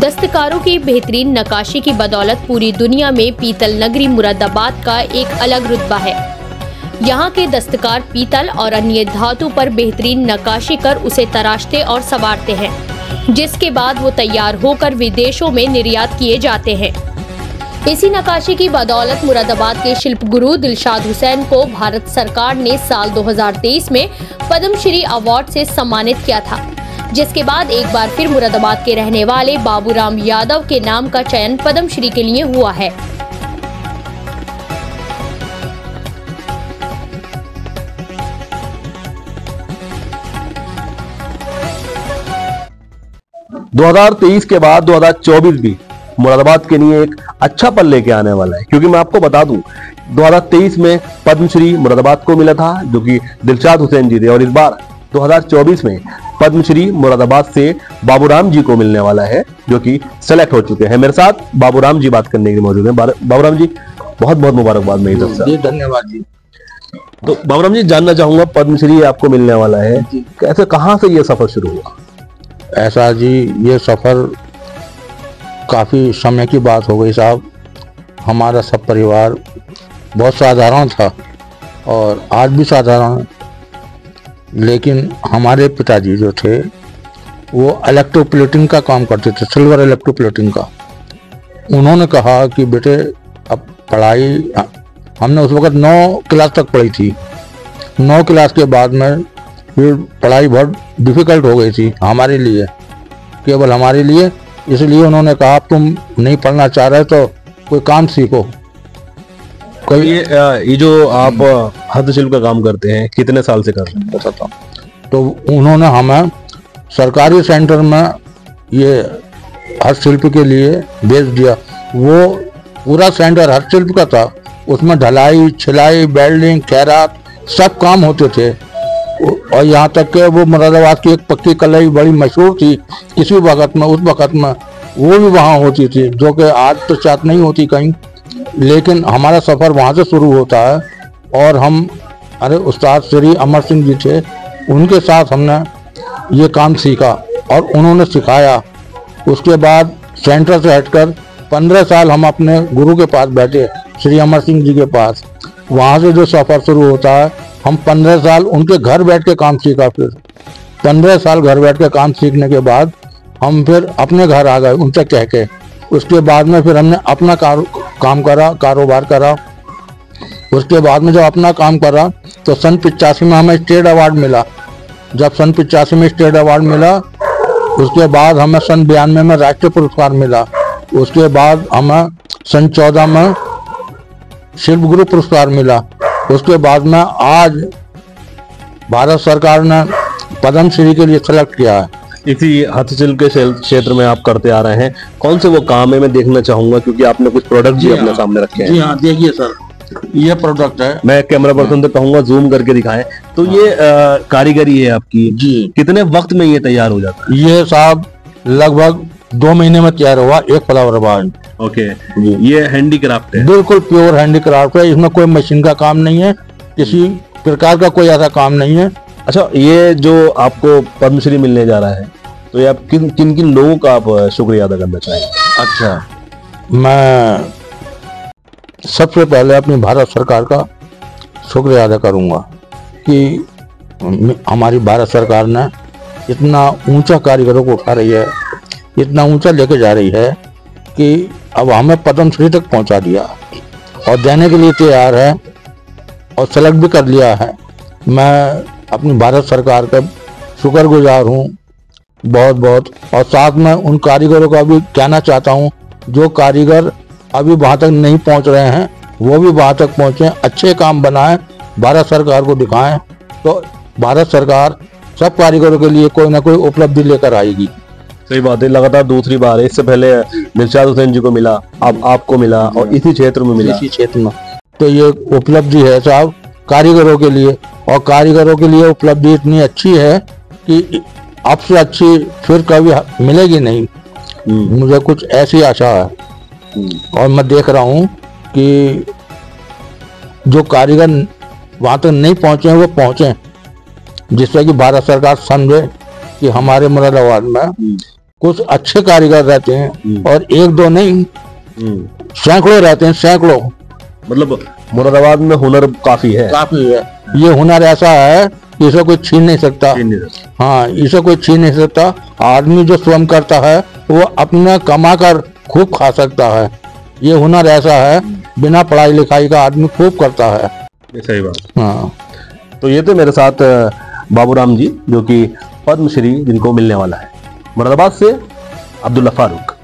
दस्तकारों की बेहतरीन नक्काशी की बदौलत पूरी दुनिया में पीतल नगरी मुरादाबाद का एक अलग रुतबा है। यहाँ के दस्तकार पीतल और अन्य धातु पर बेहतरीन नक्काशी कर उसे तराशते और संवारते हैं, जिसके बाद वो तैयार होकर विदेशों में निर्यात किए जाते हैं। इसी नक्काशी की बदौलत मुरादाबाद के शिल्प गुरु दिलशाद हुसैन को भारत सरकार ने साल 2023 में पद्मश्री अवार्ड से सम्मानित किया था, जिसके बाद एक बार फिर मुरादाबाद के रहने वाले बाबूराम यादव के नाम का चयन पद्मश्री के लिए हुआ है। दो 2023 के बाद 2024 भी मुरादाबाद के लिए एक अच्छा पल लेके आने वाला है, क्योंकि मैं आपको बता दूं 2023 में पद्मश्री मुरादाबाद को मिला था, जो कि दिलशाद हुसैन जी थे, और इस बार 2024 में पद्मश्री मुरादाबाद से बाबूराम जी को मिलने वाला है, जो कि सेलेक्ट हो चुके हैं। मेरे साथ बाबूराम जी बात करने के लिए मौजूद हैं। बाबूराम जी, बहुत बहुत मुबारकबाद मेरी तरफ से। धन्यवाद जी। तो बाबूराम जी, जानना चाहूंगा, पद्मश्री आपको मिलने वाला है, कैसे, कहाँ से ये सफर शुरू हुआ? ऐसा जी, ये सफर काफी समय की बात हो गई साहब। हमारा सब परिवार बहुत साधारण था और आज भी साधारण है, लेकिन हमारे पिताजी जो थे वो इलेक्ट्रोप्लेटिंग का काम करते थे, सिल्वर इलेक्ट्रोप्लेटिंग का। उन्होंने कहा कि बेटे अब पढ़ाई, हमने उस वक्त 9 क्लास तक पढ़ी थी। 9 क्लास के बाद में फिर पढ़ाई बहुत डिफिकल्ट हो गई थी हमारे लिए, केवल हमारे लिए। इसलिए उन्होंने कहा तुम नहीं पढ़ना चाह रहे तो कोई काम सीखो। कोई ये जो आप हस्तशिल्प का काम करते हैं, कितने साल से कर रहे हैं? तो उन्होंने हमें सरकारी सेंटर में ये हस्तशिल्प के लिए भेज दिया। वो पूरा सेंटर हस्तशिल्प का था, उसमें ढलाई, छिलाई, वेल्डिंग, खैरात सब काम होते थे। और यहाँ तक कि वो मुरादाबाद की एक पक्की कलाई बड़ी मशहूर थी किसी वक्त में, उस वक्त में वो भी वहाँ होती थी, जो कि आज तो शायद नहीं होती कहीं। लेकिन हमारा सफ़र वहाँ से शुरू होता है और हम उस्ताद श्री अमर सिंह जी थे, उनके साथ हमने ये काम सीखा और उन्होंने सिखाया। उसके बाद सेंटर से हटकर 15 साल हम अपने गुरु के पास बैठे, श्री अमर सिंह जी के पास। वहाँ से जो सफ़र शुरू होता है, हम 15 साल उनके घर बैठ के काम सीखा। फिर 15 साल घर बैठ के काम सीखने के बाद हम फिर अपने घर आ गए उनसे कह के। उसके बाद में फिर हमने अपना काम करा, कारोबार करा। उसके बाद में जब अपना काम करा तो सन 85 में हमें स्टेट अवार्ड मिला। जब सन 85 में स्टेट अवार्ड मिला, उसके बाद हमें सन 92 में राष्ट्रीय पुरस्कार मिला। उसके बाद हमें सन 14 में शिल्प गुरु पुरस्कार मिला। उसके बाद में आज भारत सरकार ने पद्मश्री के लिए सेलेक्ट किया है। इसी हस्तशिल्प के क्षेत्र में आप करते आ रहे हैं, कौन से वो काम है मैं देखना चाहूंगा, क्योंकि आपने कुछ प्रोडक्ट भी अपने सामने रखे हैं। जी हाँ, देखिए सर, ये प्रोडक्ट है। मैं कैमरा पर्सन से कहूंगा जूम करके दिखाएं। तो ये कारीगरी है आपकी जी, कितने वक्त में ये तैयार हो जाता है? ये साहब लगभग 2 महीने में तैयार हुआ, एक फ्लावर बाद। ओके, ये हैंडीक्राफ्ट है, बिल्कुल प्योर हैंडीक्राफ्ट है। इसमें कोई मशीन का काम नहीं है, किसी प्रकार का कोई ऐसा काम नहीं है। अच्छा, ये जो आपको पद्मश्री मिलने जा रहा है, तो ये आप किन किन लोगों का आप शुक्रिया अदा करना चाहेंगे? अच्छा, मैं सबसे पहले अपनी भारत सरकार का शुक्रिया अदा करूंगा कि हमारी भारत सरकार ने इतना ऊंचा कारीगरों को उठा रही है, इतना ऊंचा लेके जा रही है कि अब हमें पद्मश्री तक पहुंचा दिया और देने के लिए तैयार है और सेलेक्ट भी कर लिया है। मैं अपनी भारत सरकार का शुक्रगुजार हूँ बहुत बहुत। और साथ में उन कारीगरों का भी कहना चाहता हूँ, जो कारीगर अभी वहाँ तक नहीं पहुँच रहे हैं वो भी वहाँ तक पहुँचे, अच्छे काम बनाएं, भारत सरकार को दिखाएं, तो भारत सरकार सब कारीगरों के लिए कोई ना कोई उपलब्धि लेकर आएगी। सही बात है, लगातार दूसरी बार है। इससे पहले दिलशाद हुसैन जी को मिला, अब आपको मिला और इसी क्षेत्र में मिला। इसी क्षेत्र में तो ये उपलब्धि है साहब कारीगरों के लिए, और कारीगरों के लिए उपलब्धि इतनी अच्छी है कि अब से अच्छी फिर कभी मिलेगी नहीं। मुझे कुछ ऐसी आशा है। और मैं देख रहा हूँ कि जो कारीगर वहाँ तक नहीं पहुँचे हैं वो पहुँचे, जिससे कि भारत सरकार समझे कि हमारे मुरादाबाद में कुछ अच्छे कारीगर रहते हैं और एक दो नहीं, सैकड़ों रहते हैं, सैकड़ों। मतलब मुरादाबाद में हुनर काफी है। ये हुनर ऐसा है कि इसे कोई छीन नहीं सकता। हाँ, इसे कोई छीन नहीं सकता। आदमी जो श्रम करता है वो अपने कमा कर खूब खा सकता है। ये हुनर ऐसा है, बिना पढ़ाई लिखाई का आदमी खूब करता है। ये सही बात। हाँ, तो ये तो मेरे साथ बाबूराम जी, जो कि पद्मश्री जिनको मिलने वाला है। मुरादाबाद से अब्दुल्ला फारूक।